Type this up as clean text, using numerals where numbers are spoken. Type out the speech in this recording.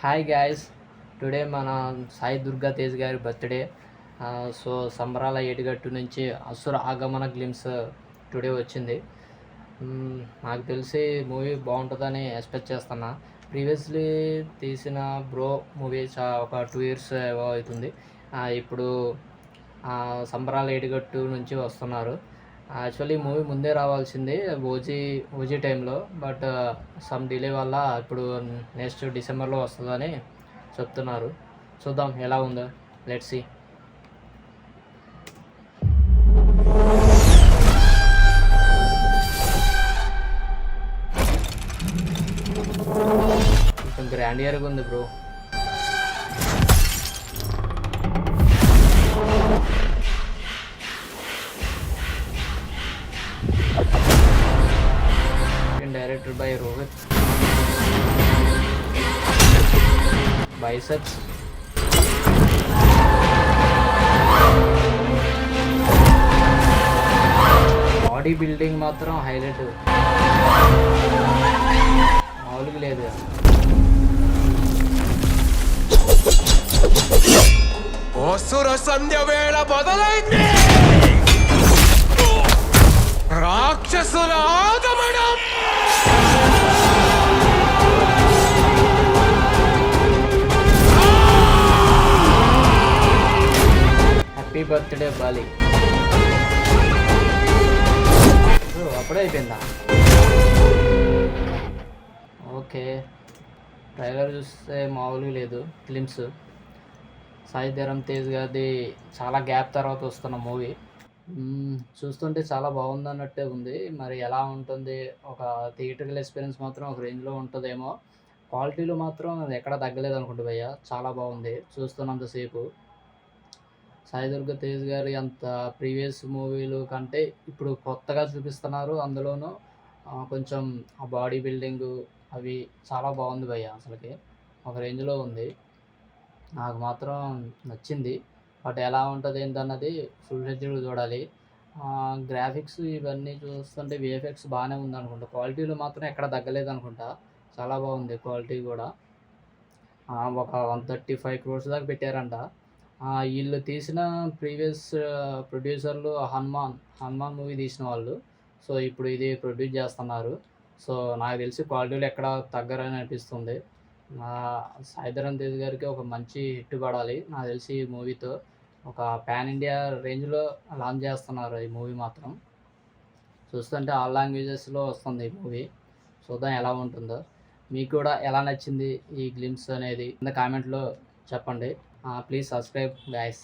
Hi guys, today మన సాయి దుర్గా తేజ్ గారి birthday. So సంబరాల ఏటిగట్టు నుంచి అసుర ఆగమన గ్లిమ్స్ టుడే వచ్చింది. నాకు తెలిసి మూవీ బాగుంటుందని ఎక్స్పెక్ట్ చేస్తున్నా. ప్రీవియస్లీ తీసిన బ్రో మూవీ ఒక 2 years ఏవో అవుతుంది. ఇప్పుడు సంబరాల ఏటిగట్టు నుంచి వస్తున్నారు. యాక్చువల్లీ మూవీ ముందే రావాల్సింది ఓజీ టైంలో, బట్ సమ్ డిలే వల్ల ఇప్పుడు నెక్స్ట్ డిసెంబర్లో వస్తుందని చెప్తున్నారు. చూద్దాం ఎలా ఉందో, లెట్స్ సీ. కొంచెం గ్రాండ్ ఇయర్గా ఉంది bro. Directed by Rohit. Biceps. Body building మాత్రం హైలైట్, మామూలుగా లేదు. అసుర సంధ్య వేళ మొదలైంది. రాక్షసుల ఆగమనం. Happy birthday Bali. అప్పుడే అయిపోయిందా? ఓకే, ట్రైలర్ చూస్తే మామూలుగా లేదు. ఫిలిమ్స్ సాయి ధరమ్ తేజ్ గారిది చాలా గ్యాప్ తర్వాత వస్తున్న మూవీ. చూస్తుంటే చాలా బాగుంది అన్నట్టే ఉంది. మరి ఎలా ఉంటుంది? ఒక థియేటర్కల్ ఎక్స్పీరియన్స్ మాత్రం ఒక రేంజ్లో ఉంటుందేమో. క్వాలిటీలో మాత్రం అది ఎక్కడ తగ్గలేదు అనుకుంటా భయ్య, చాలా బాగుంది చూస్తున్నంతసేపు. సాయి దుర్గా తేజ్ గారి అంత ప్రీవియస్ మూవీలు కంటే ఇప్పుడు కొత్తగా చూపిస్తున్నారు. అందులోనూ కొంచెం ఆ బాడీ బిల్డింగు అవి చాలా బాగుంది భయ్య, అసలుకి ఒక రేంజ్లో ఉంది. నాకు మాత్రం నచ్చింది. బట్ ఎలా ఉంటుంది ఏంటన్నది ఫుల్ ఫ్లెడ్జ్డ్గా చూడాలి. గ్రాఫిక్స్ ఇవన్నీ చూస్తుంటే విఎఫ్ఎక్స్ బాగానే ఉంది అనుకుంటా. క్వాలిటీలో మాత్రం ఎక్కడ తగ్గలేదు అనుకుంటా, చాలా బాగుంది క్వాలిటీ కూడా. ఒక 135 crores దాకా పెట్టారంట. వీళ్ళు తీసిన ప్రీవియస్ ప్రొడ్యూసర్లు హనుమాన్ మూవీ తీసిన వాళ్ళు. సో ఇప్పుడు ఇది ప్రొడ్యూస్ చేస్తున్నారు. సో నాకు తెలిసి క్వాలిటీలో ఎక్కడ తగ్గరని అనిపిస్తుంది. సాయి ధరమ్ తేజ్ గారికి ఒక మంచి హిట్ పడాలి నాకు తెలిసి ఈ మూవీతో. ఒక పాన్ ఇండియా రేంజ్లో లాంచ్ చేస్తున్నారు ఈ మూవీ మాత్రం. చూస్తుంటే ఆల్ లాంగ్వేజెస్లో వస్తుంది ఈ మూవీ. చూద్దాం ఎలా ఉంటుందో. మీకు కూడా ఎలా నచ్చింది ఈ గ్లిమ్స్ అనేది కింద కామెంట్లో చెప్పండి. Please subscribe guys.